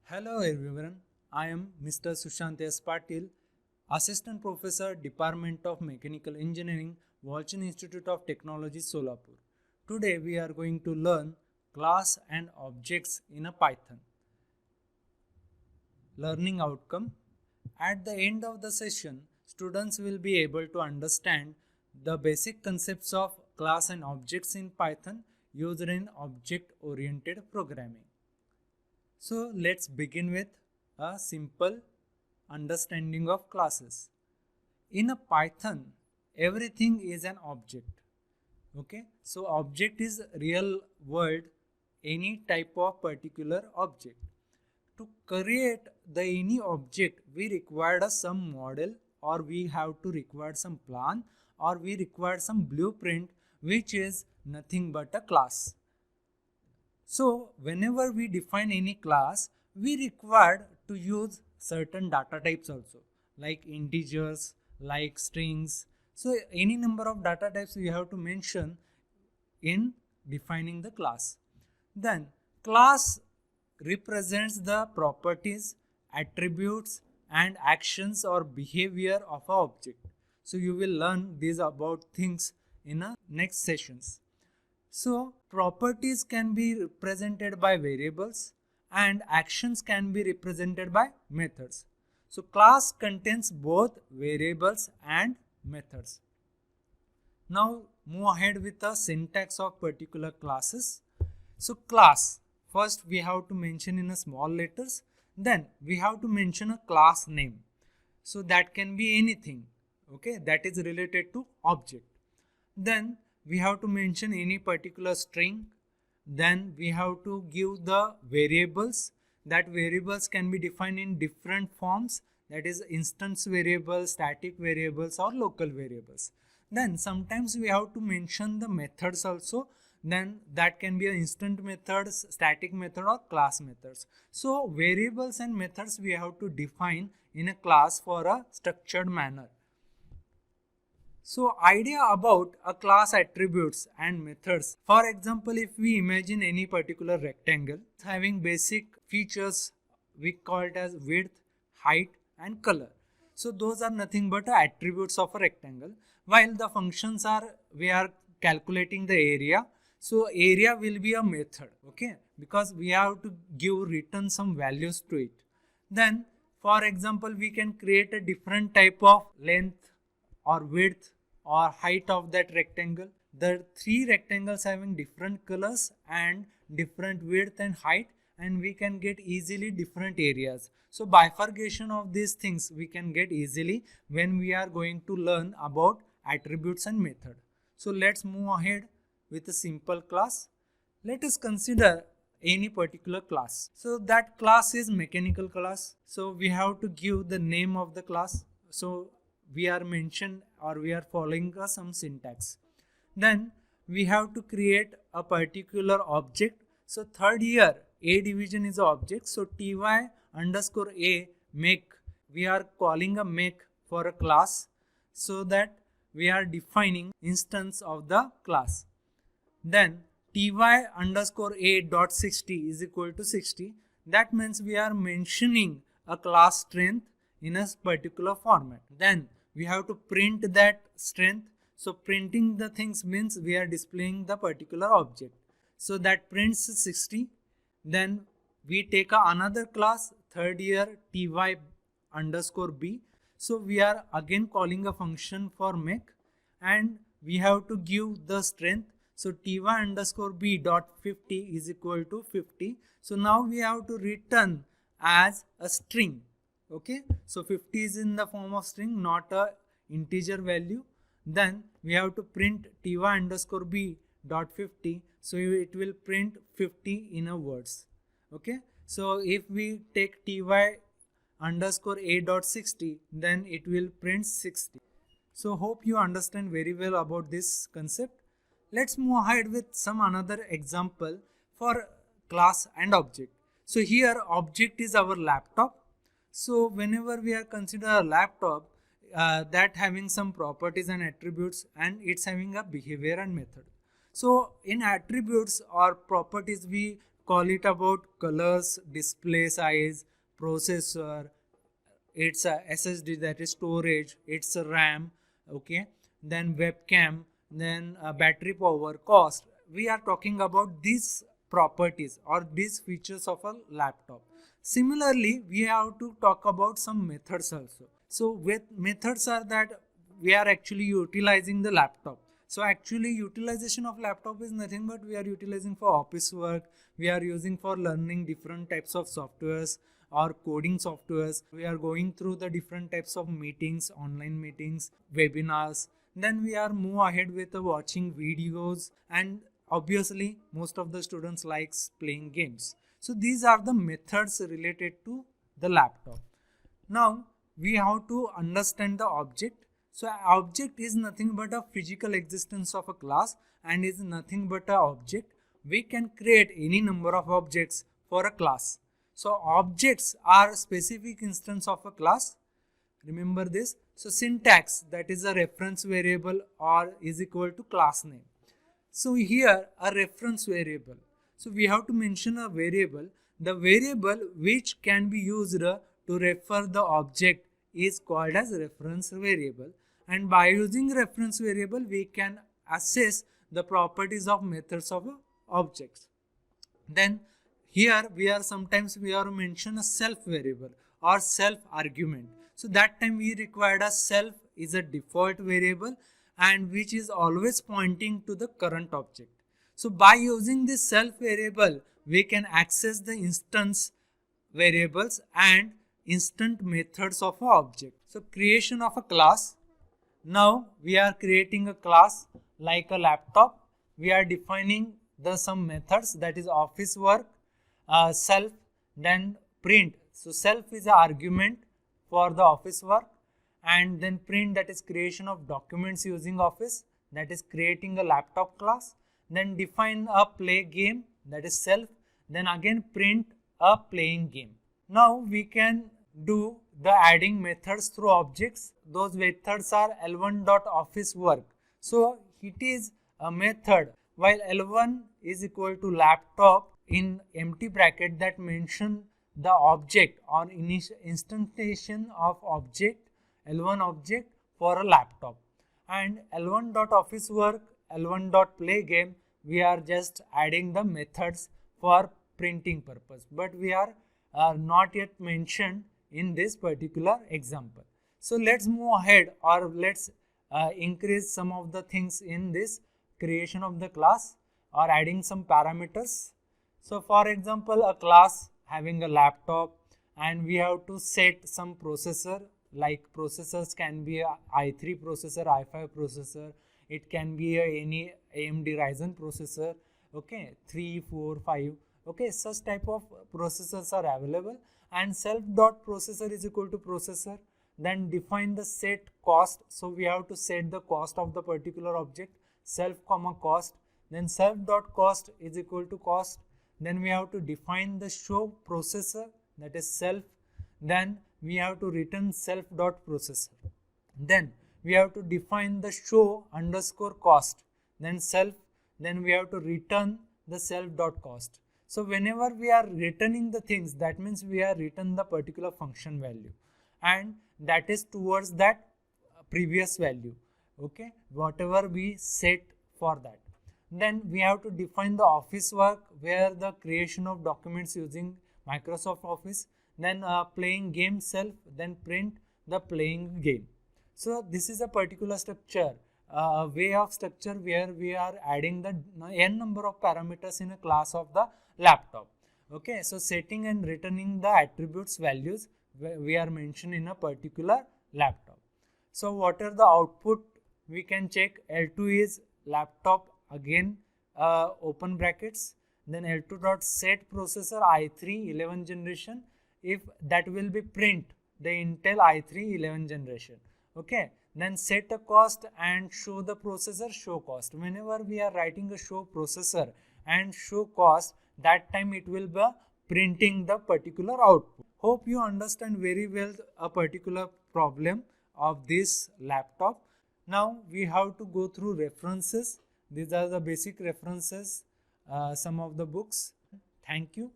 Hello everyone, I am Mr. Sushant S. Patil, Assistant Professor, Department of Mechanical Engineering, Walchand Institute of Technology, Solapur. Today we are going to learn class and objects in a Python. Learning outcome. At the end of the session, students will be able to understand the basic concepts of class and objects in Python used in object-oriented programming. So let's begin with a simple understanding of classes. In a Python, everything is an object. Okay, so object is real world, any type of particular object. To create the any object, we require some model, or we have to require some plan, or we require some blueprint, which is nothing but a class. So whenever we define any class, we require to use certain data types also, like integers, like strings. So any number of data types we have to mention in defining the class. Then class represents the properties, attributes and actions or behavior of an object. So you will learn these about things in a next sessions. So properties can be represented by variables and actions can be represented by methods. So class contains both variables and methods. Now move ahead with the syntax of particular classes. So class, first we have to mention in a small letters, then we have to mention a class name. So that can be anything, okay, that is related to object. Then we have to mention any particular string. Then we have to give the variables. That variables can be defined in different forms, that is instance variables, static variables or local variables. Then sometimes we have to mention the methods also. Then that can be an instant methods, static method or class methods. So variables and methods we have to define in a class for a structured manner. So idea about a class attributes and methods. For example, if we imagine any particular rectangle having basic features, we call it as width, height and color. So those are nothing but attributes of a rectangle, while the functions are, we are calculating the area. So area will be a method, okay, because we have to give return some values to it. Then for example, we can create a different type of length or width or height of that rectangle. The three rectangles having different colors and different width and height, and we can get easily different areas. So bifurcation of these things we can get easily when we are going to learn about attributes and method. So let's move ahead with a simple class. Let us consider any particular class. So that class is mechanical class. So we have to give the name of the class. So we are mentioned, or we are following some syntax. Then we have to create a particular object. So third here, a division is an object. So ty underscore a make, we are calling a make for a class, so that we are defining instance of the class. Then ty underscore a dot 60 is equal to 60. That means we are mentioning a class strength in a particular format. Then we have to print that strength. So printing the things means we are displaying the particular object. So that prints 60. Then we take another class, third year ty underscore b. So we are again calling a function for make, and we have to give the strength. So ty underscore b dot 50 is equal to 50. So now we have to return as a string. Okay, so 50 is in the form of string, not a integer value. Then we have to print ty underscore b dot 50. So it will print 50 in a words. Okay, so if we take ty underscore a dot 60, then it will print 60. So hope you understand very well about this concept. Let's move ahead with some another example for class and object. So here object is our laptop. So whenever we are consider a laptop, that having some properties and attributes, and it's having a behavior and method. So in attributes or properties, we call it about colors, display size, processor, its SSD, that is storage, its RAM, okay, then webcam, then battery power, cost. We are talking about these properties or these features of a laptop. Similarly, we have to talk about some methods also. So with methods are that we are actually utilizing the laptop. So actually utilization of laptop is nothing but we are utilizing for office work, we are using for learning different types of softwares or coding softwares. We are going through the different types of meetings, online meetings, webinars. Then we are move ahead with watching videos, and obviously most of the students likes playing games. So these are the methods related to the laptop. Now we have to understand the object. So object is nothing but a physical existence of a class and is nothing but a object. We can create any number of objects for a class. So objects are specific instance of a class. Remember this. So syntax, that is a reference variable or is equal to class name. So here a reference variable. So we have to mention a variable. The variable which can be used to refer the object is called as reference variable. And by using reference variable, we can assess the properties of methods of objects. Then here we are mention a self variable or self argument. So that time we required a self is a default variable and which is always pointing to the current object. So by using this self variable, we can access the instance variables and instant methods of an object. So creation of a class. Now we are creating a class like a laptop. We are defining some methods, that is office work, self, then print. So self is an argument for the office work, and then print, that is creation of documents using office, that is creating a laptop class. Then define a play game, that is self, then again print a playing game. Now we can do the adding methods through objects. Those methods are L1.officeWork. So it is a method, while L1 is equal to laptop in empty bracket, that mention the object or instantiation of object, L1 object for a laptop. And L1.officeWork, L1.playgame, we are just adding the methods for printing purpose, but we are not yet mentioned in this particular example. So let's move ahead, or let's increase some of the things in this creation of the class or adding some parameters. So for example, a class having a laptop, and we have to set some processor, like processors can be a i3 processor, i5 processor, it can be any AMD Ryzen processor, okay, 3, 4, 5, okay, such type of processors are available. And self.processor is equal to processor. Then define the set cost. So we have to set the cost of the particular object, self comma cost. Then self.cost is equal to cost. Then we have to define the show processor, that is self. Then we have to return self.processor. Then we have to define the show underscore cost, then self. Then we have to return the self.cost. So whenever we are returning the things, that means we are return the particular function value, and that is towards that previous value, okay, whatever we set for that. Then we have to define the office work, where the creation of documents using Microsoft Office, then playing game self, then print the playing game. So this is a particular structure, way of structure where we are adding the n number of parameters in a class of the laptop. Okay, so setting and returning the attributes values we are mentioned in a particular laptop. So what are the output we can check? L2 is laptop, again open brackets, then L2.set processor i3 11 generation, if that will be print the Intel i3 11 generation. Okay, then set a cost and show the processor, show cost. Whenever we are writing a show processor and show cost, that time it will be printing the particular output. Hope you understand very well a particular problem of this laptop. Now we have to go through references. These are the basic references, some of the books. Thank you.